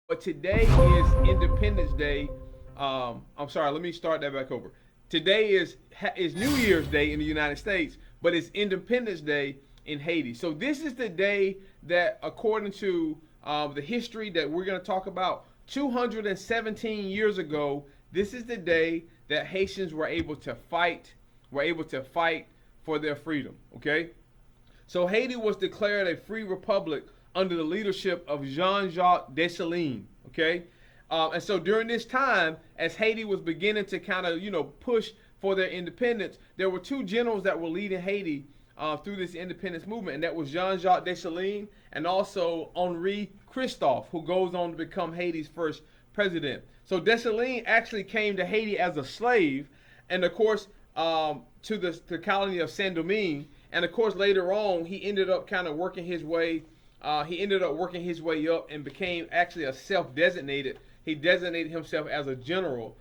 But today is Independence Day. I'm sorry, let me start that back over. Today is New Year's Day in the United States, but it's Independence Day in Haiti. So this is the day that, according to the history that we're going to talk about, 217 years ago, this is the day that Haitians were able to fight. Were able to fight for their freedom. Okay, so Haiti was declared a free republic under the leadership of Jean-Jacques Dessalines. Okay, and so during this time, as Haiti was beginning to kind of push for their independence, there were two generals that were leading Haiti through this independence movement, and that was Jean-Jacques Dessalines and also Henri Christophe, who goes on to become Haiti's first president. So Dessalines actually came to Haiti as a slave, and of course to the colony of Saint Domingue, and of course later on he ended up kind of working his way. He ended up working his way up and became actually a self-designated. He designated himself as a general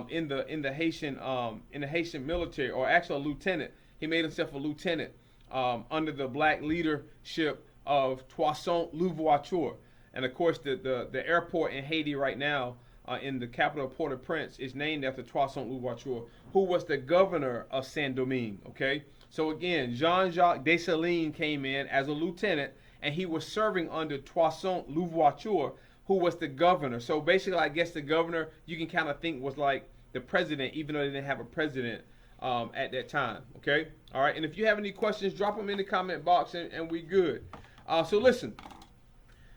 in the Haitian military, or actually a lieutenant. He made himself a lieutenant under the black leadership of Toussaint Louverture. And of course, the airport in Haiti right now, in the capital of Port-au-Prince, is named after Toussaint Louverture, who was the governor of Saint Domingue. Okay, so again, Jean-Jacques Dessalines came in as a lieutenant, and he was serving under Toussaint Louverture, who was the governor. So basically, I guess the governor, you can kind of think, was like the president, even though they didn't have a president at that time. Okay, all right. And if you have any questions, drop them in the comment box, and we good. So listen.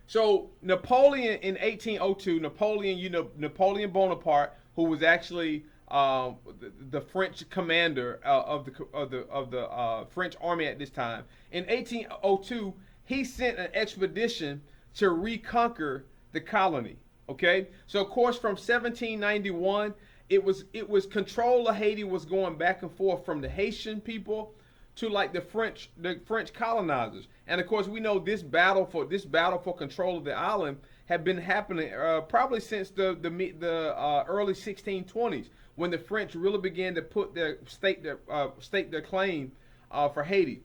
So Napoleon in 1802, Napoleon Bonaparte, who was actually the French commander of the French army at this time, in 1802 he sent an expedition to reconquer the colony. Okay, so of course from 1791 it was control of Haiti was going back and forth from the Haitian people to like the French colonizers. And of course we know this battle for control of the island had been happening probably since the early 1620s, when the French really began to put stake their claim for Haiti.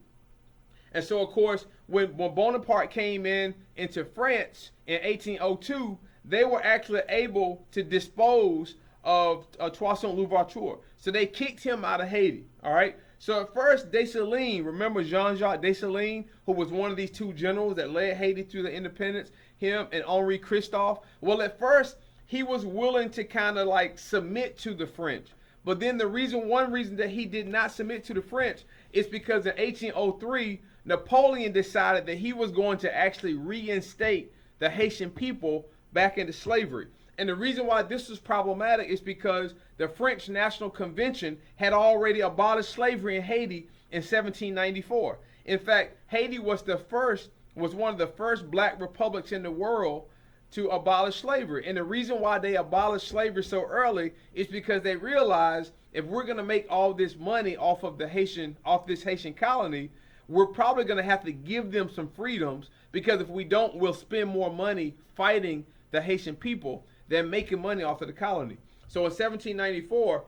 And so, of course, when Bonaparte came into France in 1802, they were actually able to dispose of Toussaint Louverture. So they kicked him out of Haiti. All right. So at first, Dessalines, remember Jean-Jacques Dessalines, who was one of these two generals that led Haiti through the independence, him and Henri Christophe. Well, at first, he was willing to kind of like submit to the French. But then one reason that he did not submit to the French is because in 1803, Napoleon decided that he was going to actually reinstate the Haitian people back into slavery. And the reason why this was problematic is because the French National Convention had already abolished slavery in Haiti in 1794. In fact, Haiti was one of the first black republics in the world to abolish slavery. And the reason why they abolished slavery so early is because they realized, if we're going to make all this money off this Haitian colony, we're probably going to have to give them some freedoms, because if we don't, we'll spend more money fighting the Haitian people than making money off of the colony. So in 1794,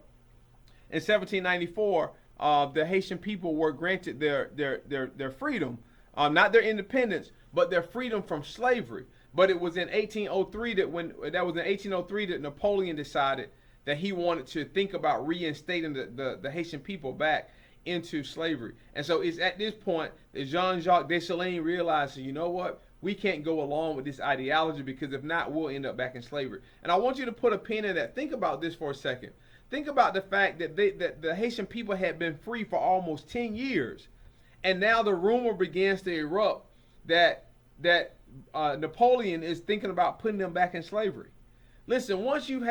the Haitian people were granted their freedom, not their independence, but their freedom from slavery. But it was in 1803 that Napoleon decided that he wanted to think about reinstating the Haitian people back into slavery. And so it's at this point that Jean-Jacques Dessalines realized, you know what, we can't go along with this ideology, because if not, we'll end up back in slavery. And I want you to put a pin in that. Think about this for a second. Think about the fact that the Haitian people had been free for almost 10 years. And now the rumor begins to erupt that Napoleon is thinking about putting them back in slavery. Listen, once you've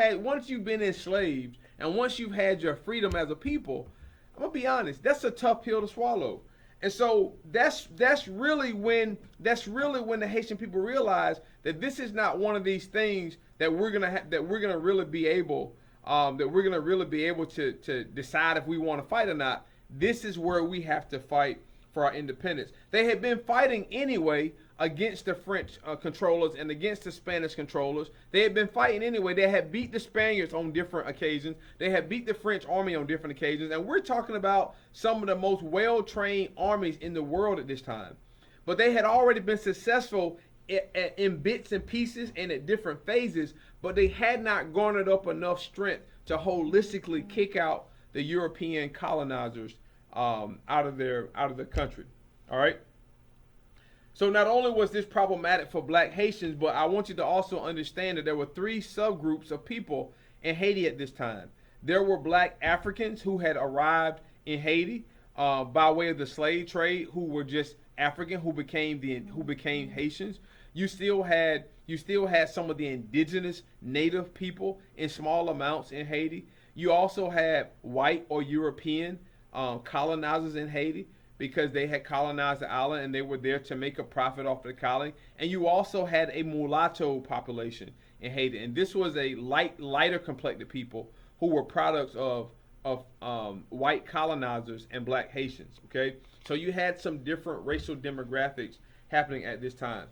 been enslaved, and once you've had your freedom as a people, I'm gonna be honest, that's a tough pill to swallow. And so that's really when the Haitian people realize that this is not one of these things that we're gonna really be able to decide if we want to fight or not. This is where we have to fight for our independence. They had been fighting anyway against the French controllers and against the Spanish controllers. They had been fighting anyway. They had beat the Spaniards on different occasions. They had beat the French army on different occasions. And we're talking about some of the most well-trained armies in the world at this time. But they had already been successful in bits and pieces and at different phases, but they had not garnered up enough strength to holistically kick out the European colonizers out of the country. All right. So not only was this problematic for black Haitians, but I want you to also understand that there were three subgroups of people in Haiti at this time. There were black Africans who had arrived in Haiti by way of the slave trade, who were just African, who became Haitians. You still had some of the indigenous native people in small amounts in Haiti. You also had white or European colonizers in Haiti, because they had colonized the island and they were there to make a profit off the colony. And you also had a mulatto population in Haiti, and this was a lighter complected people who were products of white colonizers and black Haitians. Okay, so you had some different racial demographics happening at this time.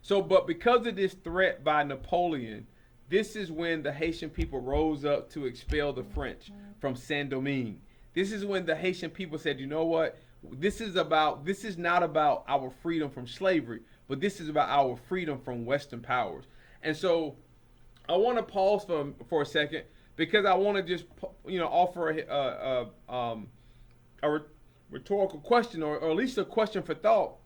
So, but because of this threat by Napoleon, this is when the Haitian people rose up to expel the French from Saint-Domingue. This is when the Haitian people said, you know what? This is not about our freedom from slavery, but this is about our freedom from Western powers. And so I want to pause for a second, because I want to just offer a rhetorical question, or at least a question for thought.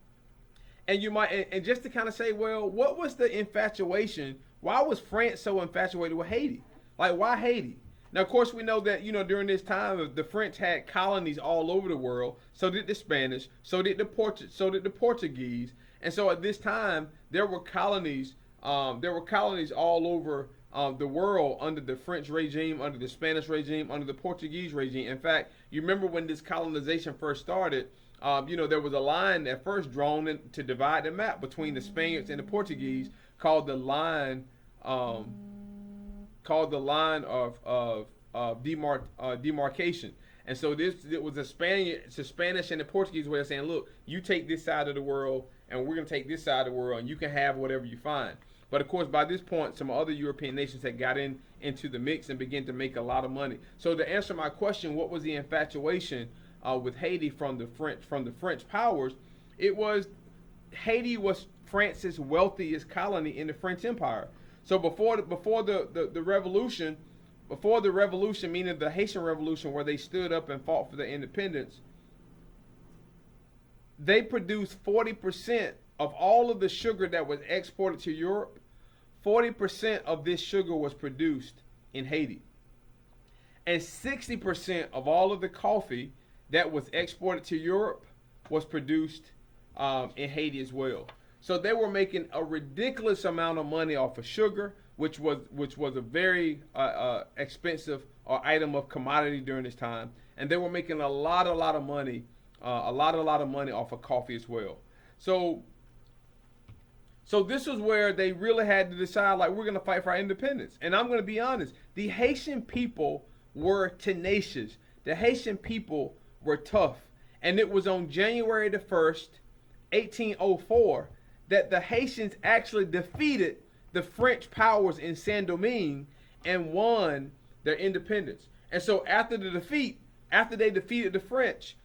And you might, and just to kind of say, well, what was the infatuation? Why was France so infatuated with Haiti? Like, why Haiti? Now, of course, we know that, during this time, the French had colonies all over the world. So did the Spanish. So did the Portuguese. And so at this time, there were colonies. There were colonies all over the world under the French regime, under the Spanish regime, under the Portuguese regime. In fact, you remember when this colonization first started, there was a line at first drawn to divide the map between the Spaniards and the Portuguese, called the line of demarcation. And so it was a Spanish and the Portuguese way of saying, look, you take this side of the world and we're going to take this side of the world, and you can have whatever you find. But of course, by this point, some other European nations had got into the mix and began to make a lot of money. So to answer my question, what was the infatuation with Haiti from the French powers? It was, Haiti was France's wealthiest colony in the French Empire. So before the revolution, meaning the Haitian Revolution, where they stood up and fought for their independence, they produced 40% of all of the sugar that was exported to Europe. 40% of this sugar was produced in Haiti. And 60% of all of the coffee that was exported to Europe was produced in Haiti as well. So they were making a ridiculous amount of money off of sugar, which was a very expensive item of commodity during this time, and they were making a lot of money off of coffee as well. So this was where they really had to decide, like, we're going to fight for our independence. And I'm going to be honest, the Haitian people were tenacious. The Haitian people were tough. And it was on January the 1st, 1804, that the Haitians actually defeated the French powers in Saint-Domingue and won their independence. And so after they defeated the French,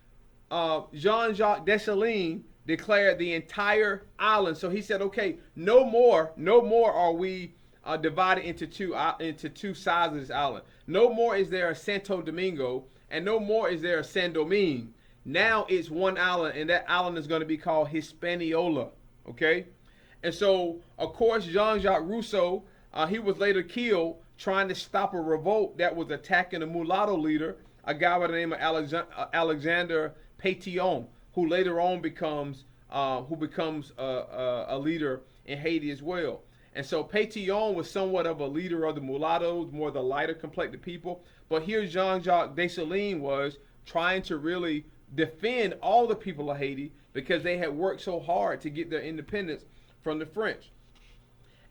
Jean-Jacques Dessalines declared the entire island. So he said, okay, no more are we divided into two sides of this island. No more is there a Santo Domingo, and no more is there a Saint-Domingue. Now it's one island, and that island is going to be called Hispaniola. Okay? And so, of course, Jean-Jacques Rousseau, he was later killed trying to stop a revolt that was attacking a mulatto leader, a guy by the name of Alexander Pétion, who later on becomes a leader in Haiti as well. And so Pétion was somewhat of a leader of the mulattoes, more the lighter complected people. But here Jean-Jacques Dessalines was trying to really defend all the people of Haiti, because they had worked so hard to get their independence from the French.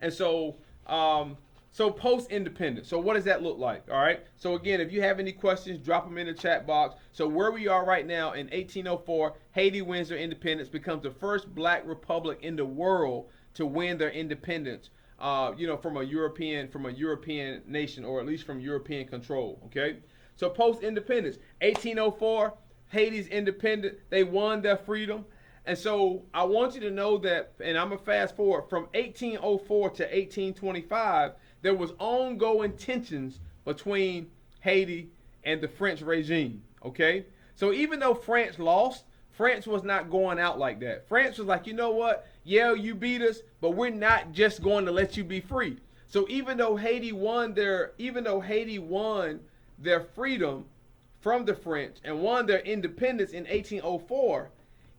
And so post-independence. So what does that look like? All right. So again, if you have any questions, drop them in the chat box. So where we are right now in 1804, Haiti wins their independence, becomes the first black republic in the world to win their independence, from a European nation, or at least from European control. Okay. So post-independence, 1804, Haiti's independent. They won their freedom. And so I want you to know that, and I'm going to fast forward, from 1804 to 1825, there was ongoing tensions between Haiti and the French regime, okay? So even though France lost, France was not going out like that. France was like, you know what? Yeah, you beat us, but we're not just going to let you be free. So even though Haiti won their freedom from the French and won their independence in 1804,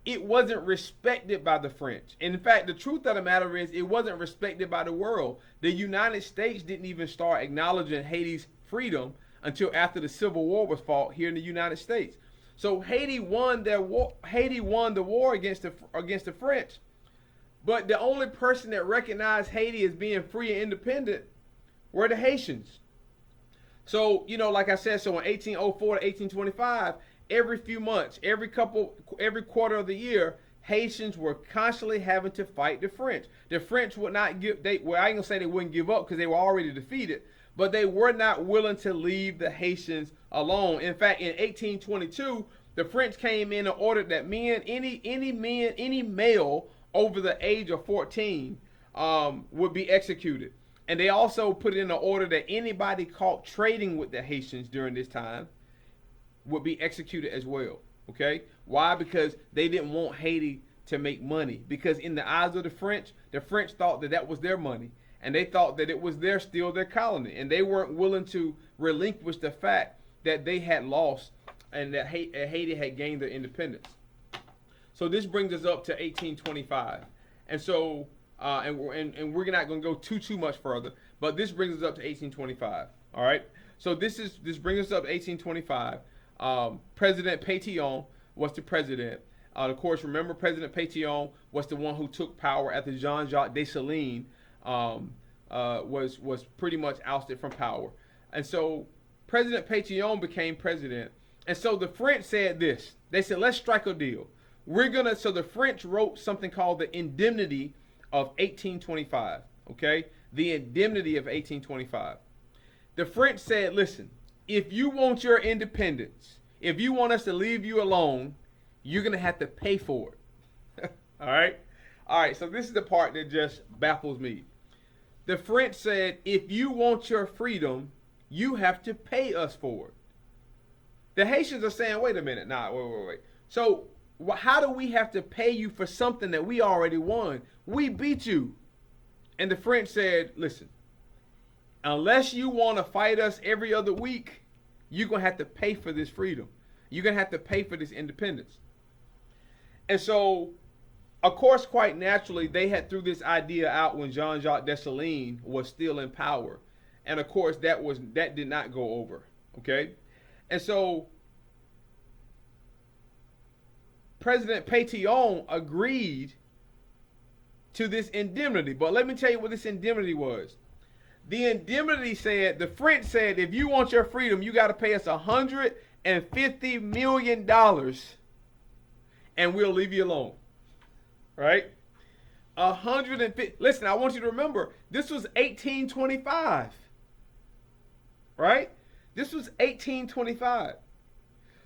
it wasn't respected by the French. And in fact, the truth of the matter is it wasn't respected by the world. The United States didn't even start acknowledging Haiti's freedom until after the Civil War was fought here in the United States. So Haiti won the war against the French. But the only person that recognized Haiti as being free and independent were the Haitians. So, like I said, so in 1804 to 1825, every few months, every quarter of the year, Haitians were constantly having to fight the French. The French would not give, I ain't gonna say they wouldn't give up because they were already defeated, but they were not willing to leave the Haitians alone. In fact, in 1822, the French came in and ordered that any male over the age of 14 would be executed. And they also put in an order that anybody caught trading with the Haitians during this time would be executed as well. Okay? Why? Because they didn't want Haiti to make money. Because in the eyes of the French thought that was their money. And they thought that it was still their colony. And they weren't willing to relinquish the fact that they had lost and that Haiti had gained their independence. So this brings us up to 1825. And so, and we're not going to go too much further, but this brings us up to 1825. All right? So this brings us up to 1825. President Pétion was the president. Of course, remember President Pétion was the one who took power after Jean-Jacques Dessalines was pretty much ousted from power. And so President Pétion became president. And so the French said this. They said, let's strike a deal. So the French wrote something called the indemnity of 1825. Okay? The indemnity of 1825. The French said, listen, if you want your independence, if you want us to leave you alone, you're going to have to pay for it. All right? All right, so this is the part that just baffles me. The French said, if you want your freedom, you have to pay us for it. The Haitians are saying, wait a minute. Wait. So how do we have to pay you for something that we already won? We beat you. And the French said, listen, unless you want to fight us every other week, you're going to have to pay for this freedom. You're going to have to pay for this independence. And so, of course, quite naturally, they had threw this idea out when Jean-Jacques Dessalines was still in power. And of course, that did not go over. Okay? And so, President Pétion agreed to this indemnity. But let me tell you what this indemnity was. The indemnity said, the French said, if you want your freedom, you got to pay us $150 million and we'll leave you alone. Right? 150. Listen, I want you to remember, this was 1825. Right? This was 1825.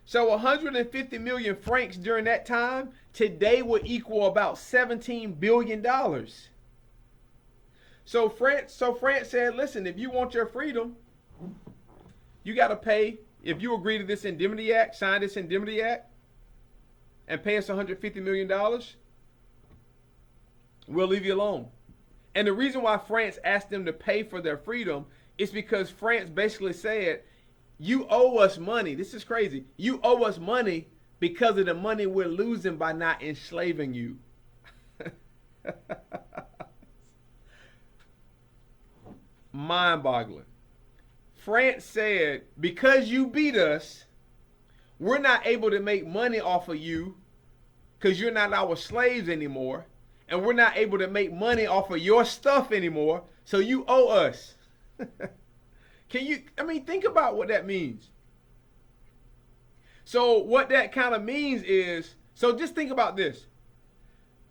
So 150 million francs during that time today would equal about $17 billion. So France said, listen, if you want your freedom, you got to pay. If you agree to this indemnity act, sign this indemnity act, and pay us $150 million, we'll leave you alone. And the reason why France asked them to pay for their freedom is because France basically said, you owe us money. This is crazy. You owe us money because of the money we're losing by not enslaving you. Mind-boggling. France said, because you beat us, we're not able to make money off of you because you're not our slaves anymore, and we're not able to make money off of your stuff anymore, so you owe us. Think about what that means. So what that kind of means is, so just think about this.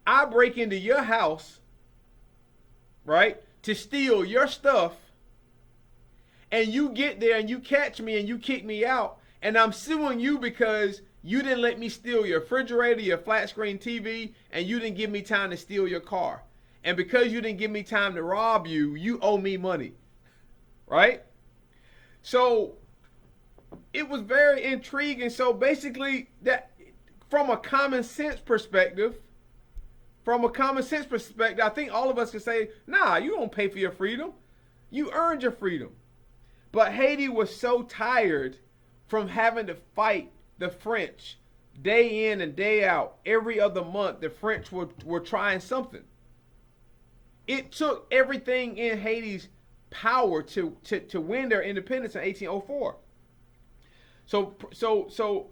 I break into your house, right, to steal your stuff, and you get there and you catch me and you kick me out, and I'm suing you because You didn't let me steal your refrigerator, your flat screen TV, and you didn't give me time to steal your car. And because you didn't give me time to rob you, you owe me money. Right? So it was very intriguing. So basically, that from a common sense perspective, I think all of us can say, nah, you don't pay for your freedom. You earned your freedom. But Haiti was so tired from having to fight the French day in and day out. Every other month, the French were trying something. It took everything in Haiti's power to win their independence in 1804. So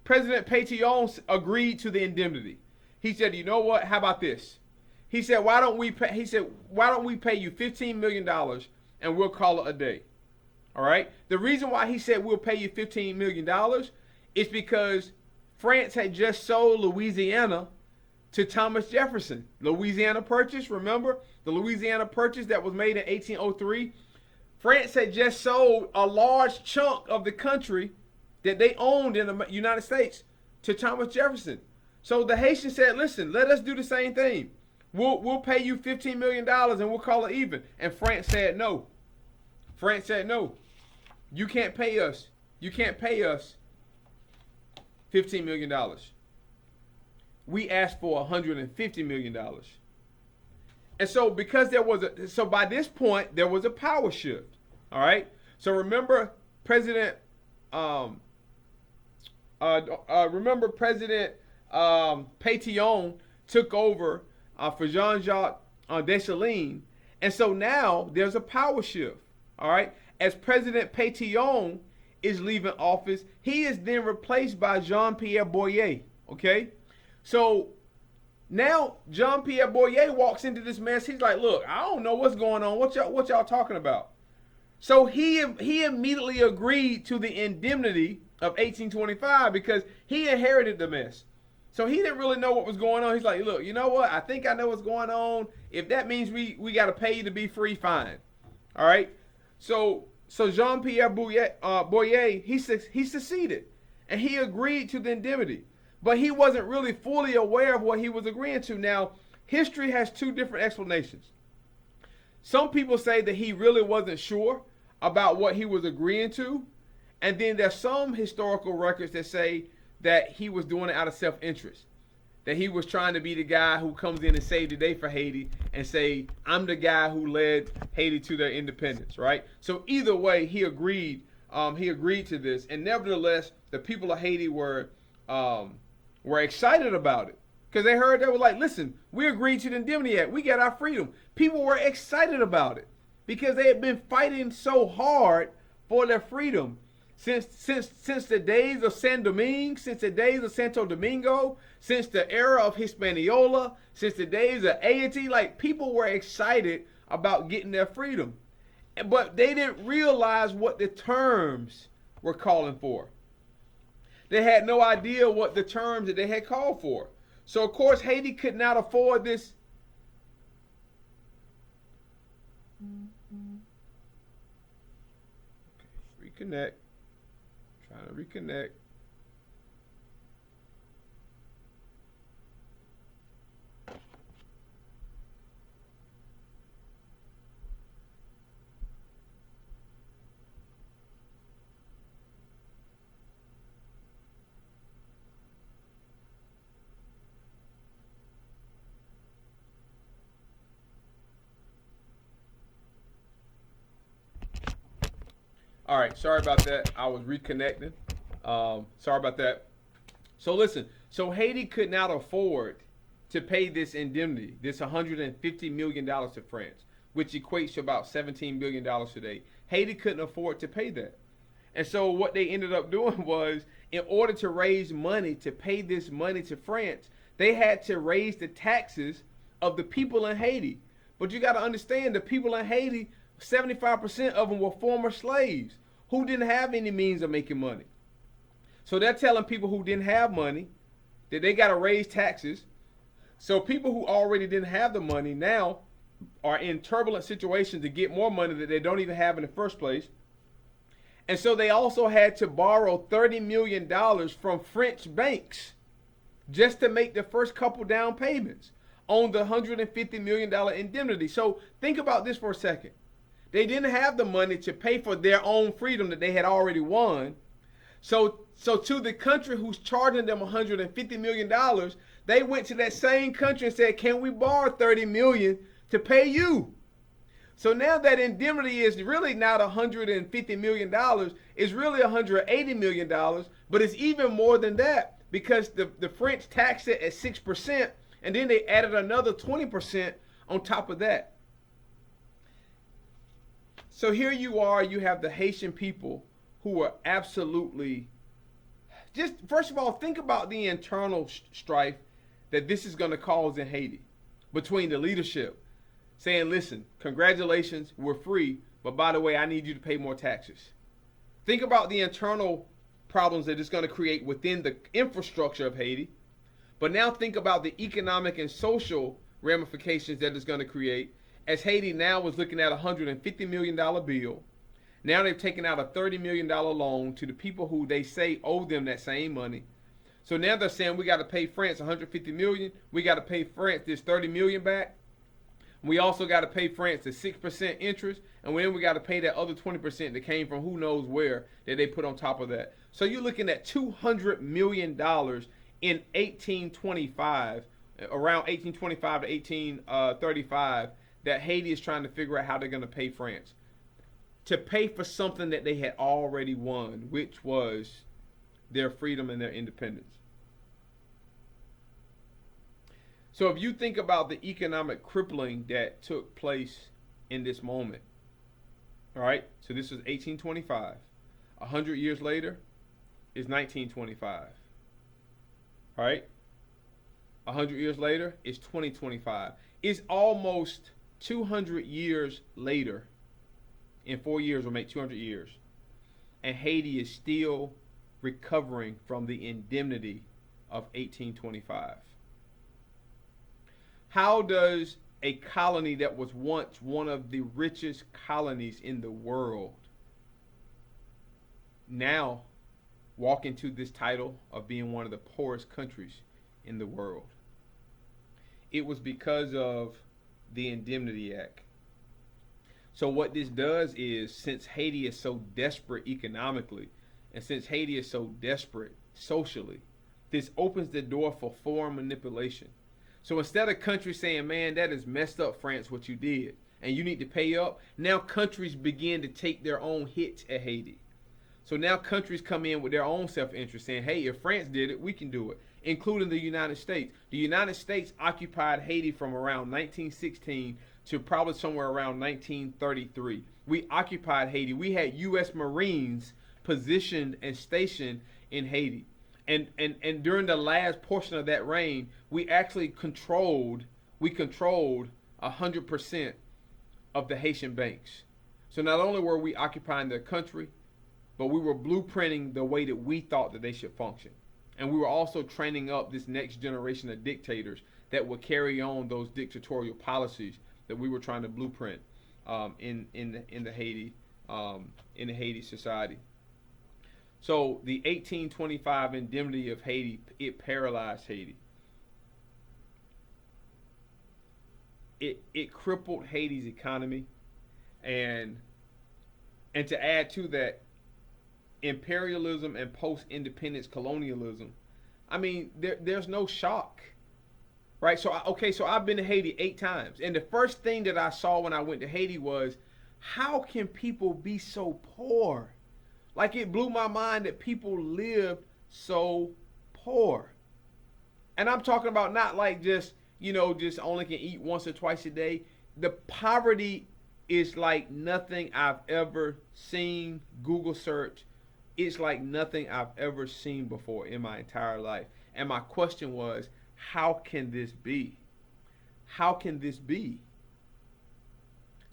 President Pétion agreed to the indemnity. He said, you know what? How about this? He said, why don't we pay you $15 million and we'll call it a day. All right? The reason why he said we'll pay you $15 million is because France had just sold Louisiana to Thomas Jefferson. Louisiana Purchase, remember? The Louisiana Purchase that was made in 1803. France had just sold a large chunk of the country that they owned in the United States to Thomas Jefferson. So the Haitians said, listen, let us do the same thing. We'll pay you $15 million and we'll call it even. And France said no. France said no. You can't pay us. You can't pay us $15 million. We asked for $150 million. And so by this point, there was a power shift. All right. So remember President Pétion took over for Jean-Jacques Dessalines. And so now there's a power shift. All right. As President Pétion is leaving office, he is then replaced by Jean-Pierre Boyer. Okay. So now Jean-Pierre Boyer walks into this mess. He's like, look, I don't know what's going on. What y'all talking about? So he immediately agreed to the indemnity of 1825 because he inherited the mess. So he didn't really know what was going on. He's like, look, you know what? I think I know what's going on. If that means we got to pay you to be free, fine. All right. So Jean-Pierre Boyer, he succeeded, and he agreed to the indemnity. But he wasn't really fully aware of what he was agreeing to. Now, history has two different explanations. Some people say that he really wasn't sure about what he was agreeing to. And then there's some historical records that say that he was doing it out of self-interest. That he was trying to be the guy who comes in and save the day for Haiti and say, I'm the guy who led Haiti to their independence, right? So either way, he agreed to this. And nevertheless, the people of Haiti were excited about it. Because they were like, listen, we agreed to the indemnity act. We got our freedom. People were excited about it because they had been fighting so hard for their freedom since the days of San Domingue, since the days of Santo Domingo, since the era of Hispaniola, since the days of Haiti. Like, people were excited about getting their freedom. But they didn't realize what the terms were calling for. They had no idea what the terms that they had called for. So, of course, Haiti could not afford this. Okay, reconnect. Trying to reconnect. All right, sorry about that. I was reconnecting. Sorry about that. So listen, so Haiti could not afford to pay this indemnity, this $150 million to France, which equates to about $17 billion today. Haiti couldn't afford to pay that. And so what they ended up doing was, in order to raise money to pay this money to France, they had to raise the taxes of the people in Haiti. But you got to understand, the people in Haiti, 75% of them were former slaves who didn't have any means of making money. So they're telling people who didn't have money that they got to raise taxes. So people who already didn't have the money now are in turbulent situations to get more money that they don't even have in the first place. And so they also had to borrow $30 million from French banks just to make the first couple down payments on the $150 million indemnity. So think about this for a second. They didn't have the money to pay for their own freedom that they had already won. So to the country who's charging them $150 million, they went to that same country and said, can we borrow $30 million to pay you? So now that indemnity is really not $150 million, it's really $180 million, but it's even more than that because the French taxed it at 6%, and then they added another 20% on top of that. So here you are, you have the Haitian people who are absolutely, just first of all, think about the internal strife that this is going to cause in Haiti between the leadership saying, listen, congratulations, we're free, but by the way, I need you to pay more taxes. Think about the internal problems that it's going to create within the infrastructure of Haiti, but now think about the economic and social ramifications that it's going to create as Haiti now is looking at a $150 million bill. Now they've taken out a $30 million loan to the people who they say owe them that same money. So now they're saying we got to pay France $150 million. We got to pay France this $30 million back. We also got to pay France the 6% interest, and then we got to pay that other 20% that came from who knows where that they put on top of that. So you're looking at $200 million in 1825, around 1825 to 1835, that Haiti is trying to figure out how they're going to pay France to pay for something that they had already won, which was their freedom and their independence. So if you think about the economic crippling that took place in this moment, all right, so this was 1825. 100 years later is 1925. All right, 100 years later is 2025. It's almost 200 years later. In 4 years, we'll make 200 years. And Haiti is still recovering from the indemnity of 1825. How does a colony that was once one of the richest colonies in the world now walk into this title of being one of the poorest countries in the world? It was because of the Indemnity Act. So what this does is, since Haiti is so desperate economically, and since Haiti is so desperate socially, this opens the door for foreign manipulation. So instead of countries saying, man, that is messed up, France, what you did, and you need to pay up, now countries begin to take their own hits at Haiti. So now countries come in with their own self-interest saying, hey, if France did it, we can do it, including the United States. The United States occupied Haiti from around 1916 to probably somewhere around 1933. We occupied Haiti. We had U.S. Marines positioned and stationed in Haiti. And during the last portion of that reign, we actually controlled 100% of the Haitian banks. So not only were we occupying their country, but we were blueprinting the way that we thought that they should function. And we were also training up this next generation of dictators that would carry on those dictatorial policies that we were trying to blueprint in the Haiti society. So the 1825 indemnity of Haiti, it paralyzed Haiti. It crippled Haiti's economy, and to add to that, imperialism and post-independence colonialism. I mean, there's no shock, right? So I've been to Haiti 8 times, and the first thing that I saw when I went to Haiti was, how can people be so poor? Like, it blew my mind that people live so poor. And I'm talking about not like just only can eat once or twice a day. The poverty is like nothing I've ever seen. Google search. It's like nothing I've ever seen before in my entire life. And my question was, how can this be? How can this be?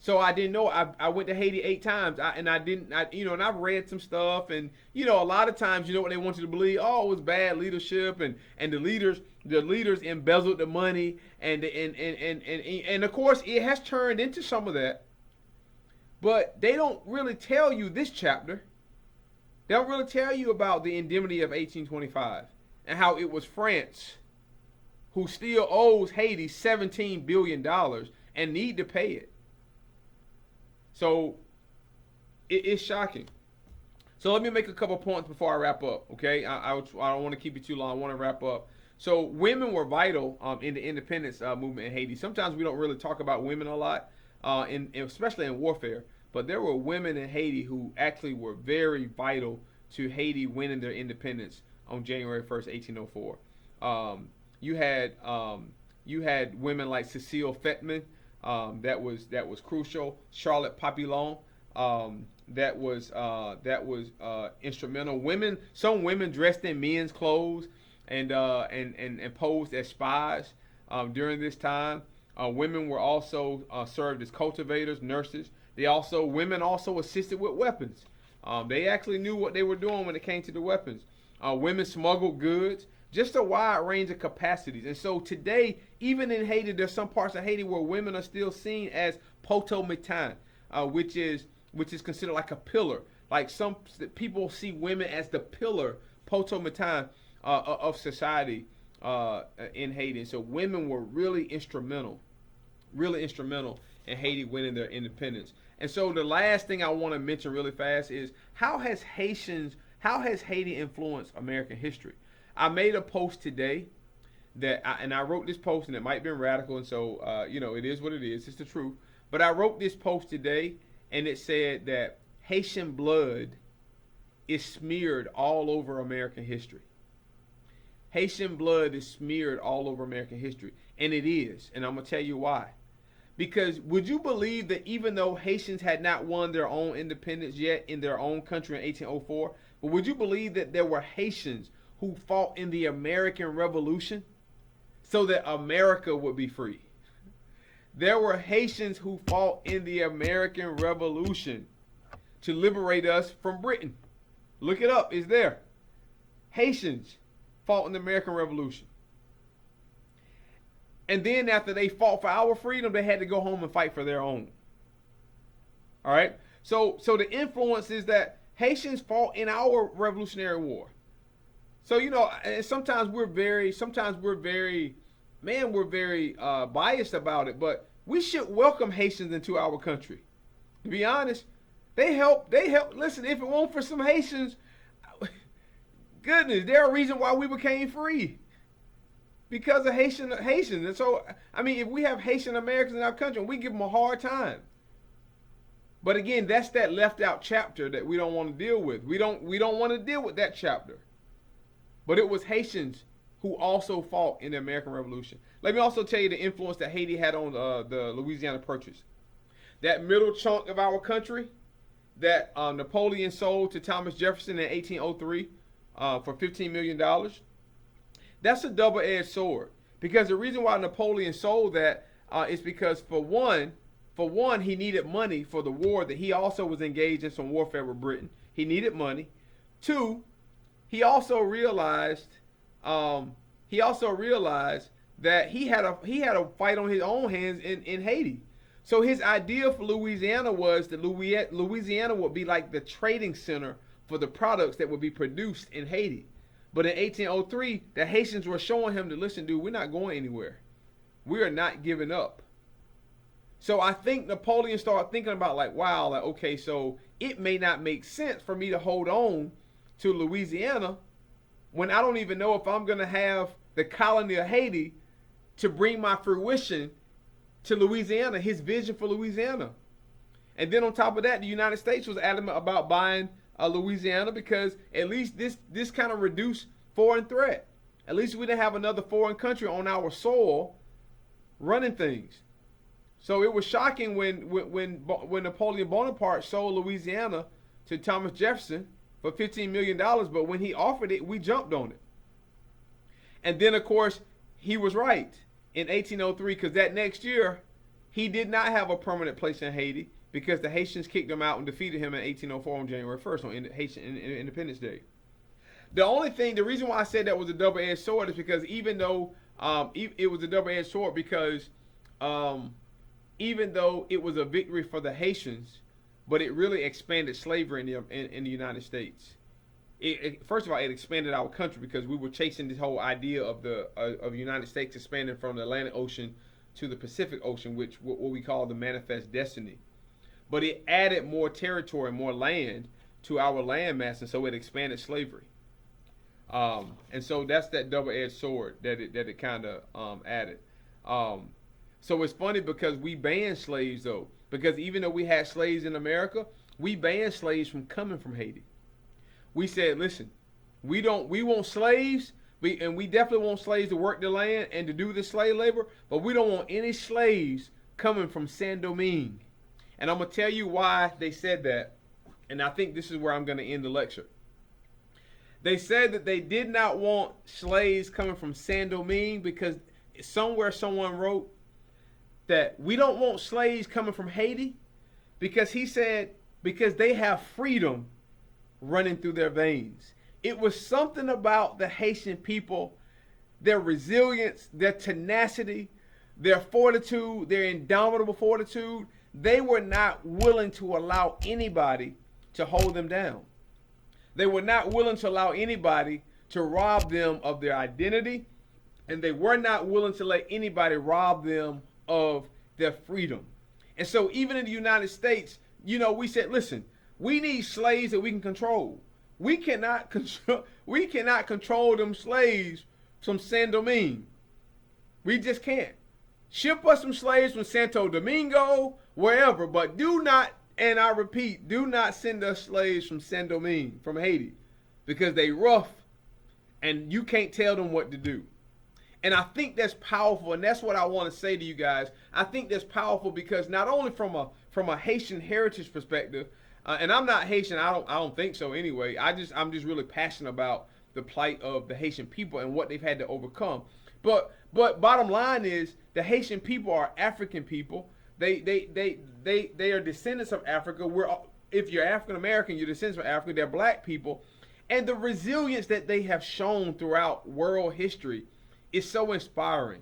So I didn't know. I went to Haiti 8 times, and I've read some stuff, and a lot of times, what they want you to believe? Oh, it was bad leadership, and the leaders embezzled the money, and of course it has turned into some of that, but they don't really tell you this chapter. They don't really tell you about the indemnity of 1825 and how it was France who still owes Haiti $17 billion and need to pay it. So it's shocking. So let me make a couple points before I wrap up, okay? I don't want to keep it too long. I want to wrap up. So women were vital in the independence movement in Haiti. Sometimes we don't really talk about women a lot, especially in warfare. But there were women in Haiti who actually were very vital to Haiti winning their independence on January 1st, 1804. You had women like Cecile Fetman, that was crucial. Charlotte Papillon, that was instrumental. Some women dressed in men's clothes and posed as spies during this time. Women were also served as cultivators, nurses. Women also assisted with weapons. They actually knew what they were doing when it came to the weapons. Women smuggled goods, just a wide range of capacities. And so today, even in Haiti, there's some parts of Haiti where women are still seen as potomitan, which is considered like a pillar. Like some people see women as the pillar, potomitan, of society in Haiti. And so women were really instrumental in Haiti winning their independence. And so the last thing I want to mention really fast is how has Haiti influenced American history? I made a post today and I wrote this post, and it might have been radical, and so it is what it is. It's the truth. But I wrote this post today, and it said that Haitian blood is smeared all over American history. Haitian blood is smeared all over American history, and it is, and I'm gonna tell you why. Because would you believe that even though Haitians had not won their own independence yet in their own country in 1804, but would you believe that there were Haitians who fought in the American Revolution so that America would be free? There were Haitians who fought in the American Revolution to liberate us from Britain. Look it up, it's there. Haitians fought in the American Revolution. And then after they fought for our freedom, they had to go home and fight for their own. All right? So the influence is that Haitians fought in our Revolutionary War. So, and sometimes we're very biased about it, but we should welcome Haitians into our country. To be honest, they help. Listen, if it weren't for some Haitians, goodness, they're a reason why we became free. Because of Haitians. And so, if we have Haitian Americans in our country, we give them a hard time. But again, that's that left out chapter that we don't want to deal with. We don't want to deal with that chapter. But it was Haitians who also fought in the American Revolution. Let me also tell you the influence that Haiti had on the Louisiana Purchase. That middle chunk of our country that Napoleon sold to Thomas Jefferson in 1803 for $15 million. That's a double-edged sword, because the reason why Napoleon sold that is because for one, he needed money for the war that he also was engaged in some warfare with Britain. He needed money. Two, he also realized that he had a fight on his own hands in Haiti. So his idea for Louisiana was that Louisiana would be like the trading center for the products that would be produced in Haiti. But in 1803, the Haitians were showing him that, listen, dude, we're not going anywhere. We are not giving up. So I think Napoleon started thinking about okay, so it may not make sense for me to hold on to Louisiana when I don't even know if I'm going to have the colony of Haiti to bring my fruition to Louisiana, his vision for Louisiana. And then on top of that, the United States was adamant about buying Louisiana because at least this kind of reduced foreign threat. At least we didn't have another foreign country on our soil running things. So it was shocking when Napoleon Bonaparte sold Louisiana to Thomas Jefferson for $15 million, but when he offered it, we jumped on it. And then, of course, he was right in 1803, because that next year, he did not have a permanent place in Haiti, because the Haitians kicked him out and defeated him in 1804 on January 1st on Haitian Independence Day. The reason why I said that was a double-edged sword is because even though it was a double-edged sword, because even though it was a victory for the Haitians, but it really expanded slavery in the United States. first of all, it expanded our country because we were chasing this whole idea of the United States expanding from the Atlantic Ocean to the Pacific Ocean, which what we call the manifest destiny. But it added more territory, more land to our landmass, and so it expanded slavery. And so that's that double-edged sword that it kind of added. So it's funny because we banned slaves though, because even though we had slaves in America, we banned slaves from coming from Haiti. We said, listen, we want slaves, and we definitely want slaves to work the land and to do the slave labor, but we don't want any slaves coming from Saint Domingue. And I'm gonna tell you why they said that, and I think this is where I'm gonna end the lecture. They said that they did not want slaves coming from Saint Domingue because somewhere someone wrote that we don't want slaves coming from Haiti because he said because they have freedom running through their veins. It was something about the Haitian people, their resilience, their tenacity, their fortitude, their indomitable fortitude. They were not willing to allow anybody to hold them down. They were not willing to allow anybody to rob them of their identity, and they were not willing to let anybody rob them of their freedom. And so even in the United States, we said, listen, we need slaves that we can control. We cannot control them slaves from Saint Domingue. We just can't. Ship us some slaves from Santo Domingo, wherever, but do not, and I repeat, do not send us slaves from Saint Domingue, from Haiti, because they rough and you can't tell them what to do. And I think that's powerful, and that's what I want to say to you guys. I think that's powerful because not only from a Haitian heritage perspective, and I'm not Haitian, I don't think so anyway. I'm just really passionate about the plight of the Haitian people and what they've had to overcome. But bottom line is the Haitian people are African people. They are descendants of Africa. If you're African American, you're descendants of Africa. They're black people, and the resilience that they have shown throughout world history is so inspiring.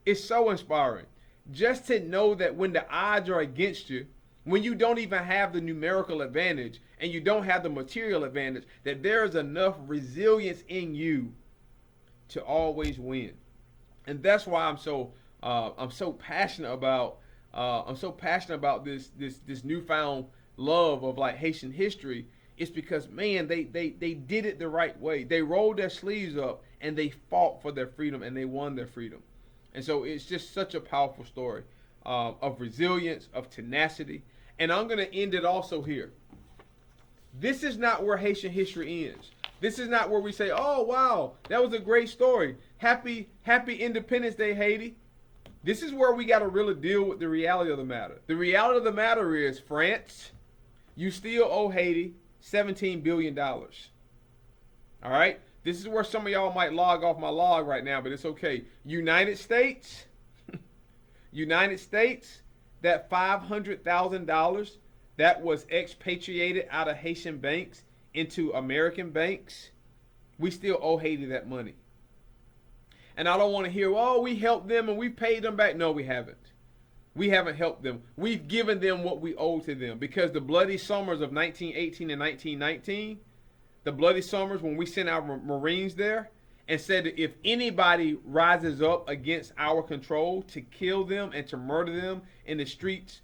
It's so inspiring. Just to know that when the odds are against you, when you don't even have the numerical advantage and you don't have the material advantage, that there is enough resilience in you to always win. And that's why I'm so passionate about this newfound love of like Haitian history. It's because, man, they did it the right way. They rolled their sleeves up and they fought for their freedom and they won their freedom. And so it's just such a powerful story of resilience, of tenacity. And I'm going to end it also here. This is not where Haitian history ends. This is not where we say, oh, wow, that was a great story. Happy Independence Day, Haiti. This is where we got to really deal with the reality of the matter. The reality of the matter is, France, you still owe Haiti $17 billion. All right? This is where some of y'all might log off my log right now, but it's okay. United States, that $500,000 that was expatriated out of Haitian banks into American banks, we still owe Haiti that money. And I don't want to hear, oh, we helped them and we paid them back. No, we haven't. We haven't helped them. We've given them what we owe to them because the bloody summers of 1918 and 1919, the bloody summers when we sent our Marines there and said that if anybody rises up against our control to kill them and to murder them in the streets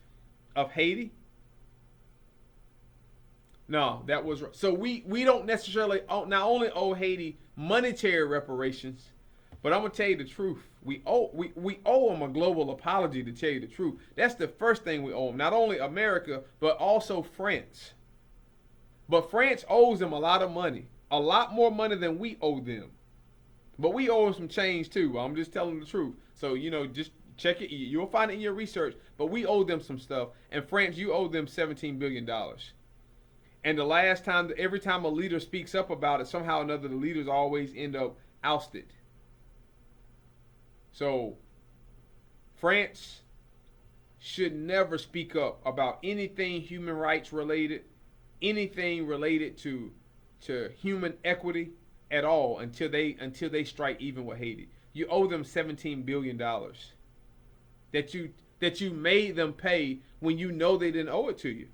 of Haiti, no, that was right. So we don't necessarily not only owe Haiti monetary reparations, but I'm gonna tell you the truth. We owe them a global apology, to tell you the truth. That's the first thing we owe them. Not only America, but also France. But France owes them a lot of money, a lot more money than we owe them. But we owe them some change too. I'm just telling the truth. So just check it. You'll find it in your research. But we owe them some stuff. And France, you owe them $17 billion. And the last time, every time a leader speaks up about it, somehow or another, the leaders always end up ousted. So, France should never speak up about anything human rights related, anything related to human equity at all until they strike even with Haiti. You owe them $17 billion that you made them pay when you know they didn't owe it to you.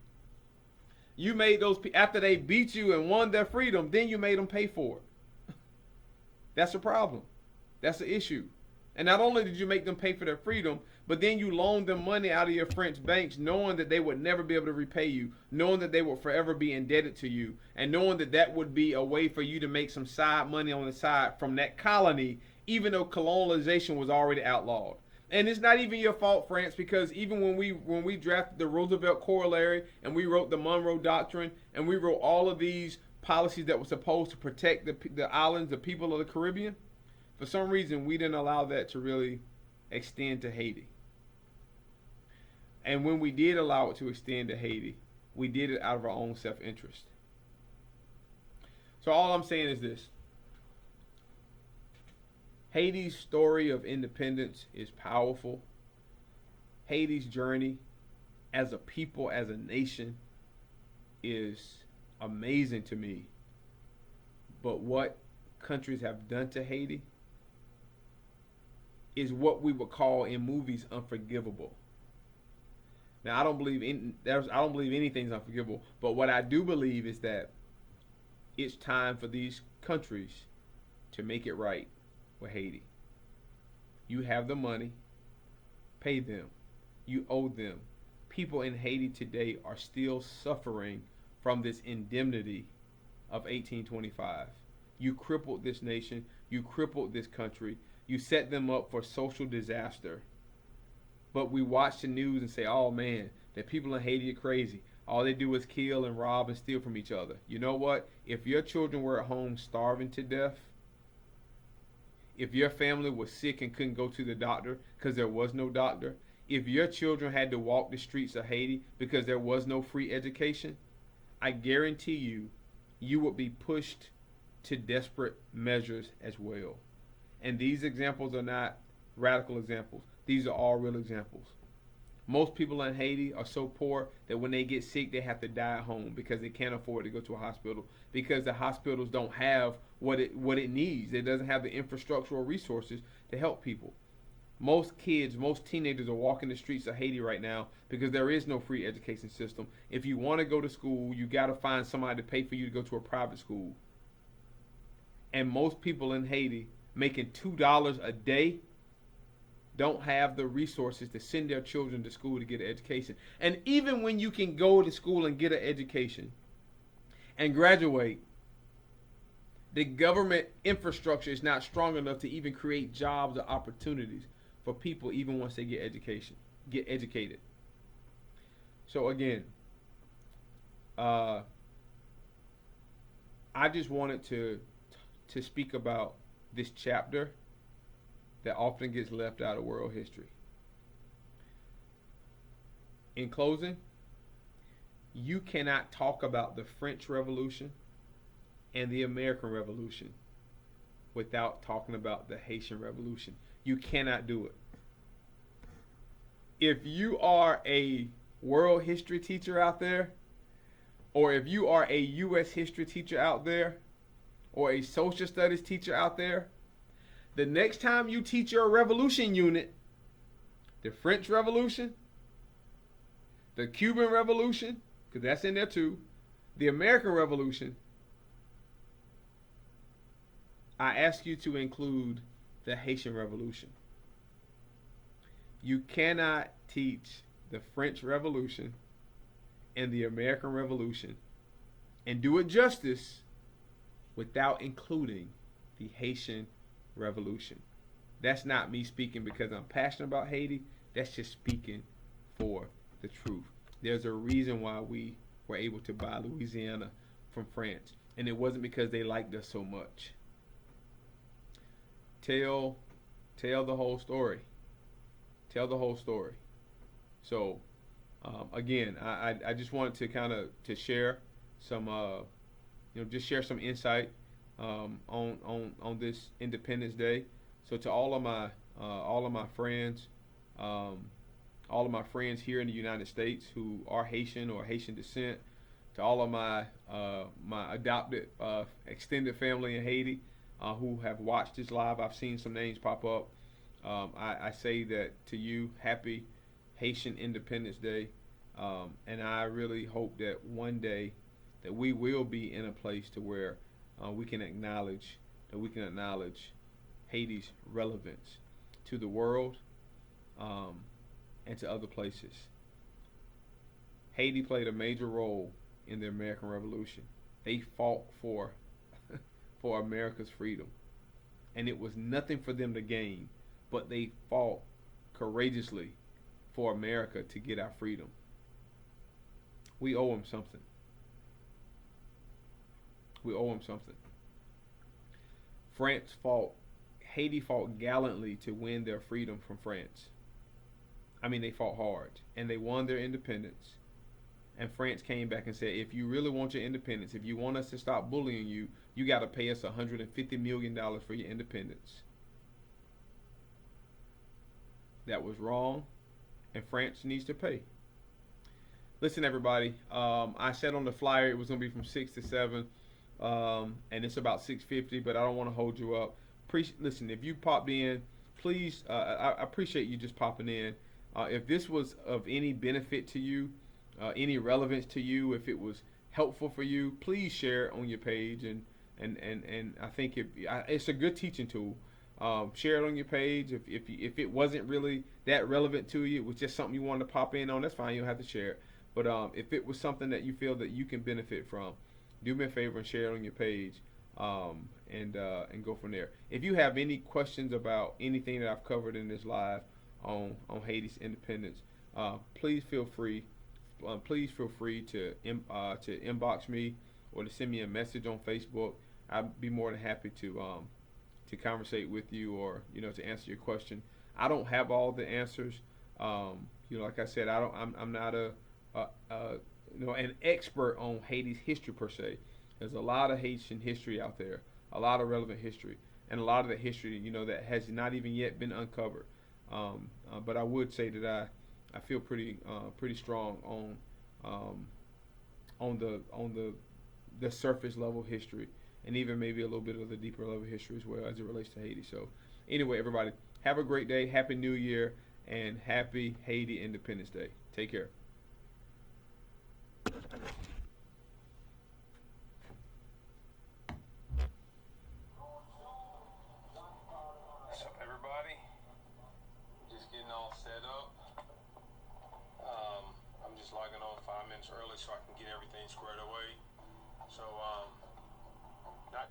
You made those after they beat you and won their freedom, then you made them pay for it. That's a problem. That's the issue. And not only did you make them pay for their freedom, but then you loaned them money out of your French banks, knowing that they would never be able to repay you, knowing that they would forever be indebted to you, and knowing that that would be a way for you to make some side money on the side from that colony, even though colonization was already outlawed. And it's not even your fault, France, because even when we drafted the Roosevelt Corollary and we wrote the Monroe Doctrine and we wrote all of these policies that were supposed to protect the islands, the people of the Caribbean, for some reason we didn't allow that to really extend to Haiti. And when we did allow it to extend to Haiti, we did it out of our own self-interest. So all I'm saying is this. Haiti's story of independence is powerful. Haiti's journey as a people, as a nation, is amazing to me. But what countries have done to Haiti is what we would call in movies unforgivable. Now I don't believe anything's unforgivable, but what I do believe is that it's time for these countries to make it right with Haiti. You have the money, pay them. You owe them. People in Haiti today are still suffering from this indemnity of 1825. You crippled this nation, you crippled this country, you set them up for social disaster. But we watch the news and say, oh man, the people in Haiti are crazy. All they do is kill and rob and steal from each other. You know what? If your children were at home starving to death, if your family was sick and couldn't go to the doctor because there was no doctor, if your children had to walk the streets of Haiti because there was no free education, I guarantee you, you would be pushed to desperate measures as well. And these examples are not radical examples. These are all real examples. Most people in Haiti are so poor that when they get sick, they have to die at home because they can't afford to go to a hospital, because the hospitals don't have what it needs. It doesn't have the infrastructural resources to help people. Most kids, most teenagers are walking the streets of Haiti right now because there is no free education system. If you want to go to school, you got to find somebody to pay for you to go to a private school. And most people in Haiti making $2 a day don't have the resources to send their children to school to get an education. And even when you can go to school and get an education and graduate, the government infrastructure is not strong enough to even create jobs or opportunities for people even once they get educated. So again, I just wanted to speak about this chapter that often gets left out of world history. In closing, you cannot talk about the French Revolution and the American Revolution without talking about the Haitian Revolution. You cannot do it. If you are a world history teacher out there, or if you are a U.S. history teacher out there, or a social studies teacher out there, the next time you teach your revolution unit, the French Revolution, the Cuban Revolution, because that's in there too, the American Revolution, I ask you to include the Haitian Revolution. You cannot teach the French Revolution and the American Revolution and do it justice without including the Haitian Revolution. That's not me speaking because I'm passionate about Haiti. That's just speaking for the truth. There's a reason why we were able to buy Louisiana from France, and it wasn't because they liked us so much. Tell the whole story. Tell the whole story. So again, I just wanted to kind of to share some just share some insight on this Independence Day. So to all of my friends, all of my friends here in the United States who are Haitian or Haitian descent, to all of my my adopted extended family in Haiti who have watched this live, I've seen some names pop up. I say that to you, happy Haitian Independence Day. And I really hope that one day that we will be in a place to where we can acknowledge Haiti's relevance to the world, um, and to other places. Haiti played a major role in the American Revolution. They fought for for America's freedom, and it was nothing for them to gain, but they fought courageously for America to get our freedom. We owe them something. We owe them something. France fought, Haiti fought gallantly to win their freedom from France. I mean, they fought hard and they won their independence. And France came back and said, if you really want your independence, if you want us to stop bullying you, you got to pay us $150 million for your independence. That was wrong, and France needs to pay. Listen, everybody. I said on the flyer it was gonna be from 6 to 7, and it's about 6:50. But I don't want to hold you up. Listen, if you popped in, please. I appreciate you just popping in. If this was of any benefit to you, any relevance to you, if it was helpful for you, please share it on your page. And I think it's a good teaching tool. Share it on your page. If it wasn't really that relevant to you, it was just something you wanted to pop in on, that's fine. You don't have to share it. But if it was something that you feel that you can benefit from, do me a favor and share it on your page, and go from there. If you have any questions about anything that I've covered in this live on Haiti's independence, please feel free. Please feel free to inbox me or to send me a message on Facebook. I'd be more than happy to conversate with you, or to answer your question. I don't have all the answers. Like I said, I'm not an expert on Haiti's history per se. There's a lot of Haitian history out there, a lot of relevant history, and a lot of the history that has not even yet been uncovered. But I would say that I feel pretty strong on the surface level history, and even maybe a little bit of the deeper level history as well as it relates to Haiti. So anyway, everybody, have a great day, happy New Year, and happy Haiti Independence Day. Take care. What's up, everybody? Just getting all set up. I'm just logging on 5 minutes early so I can get everything squared away. So, not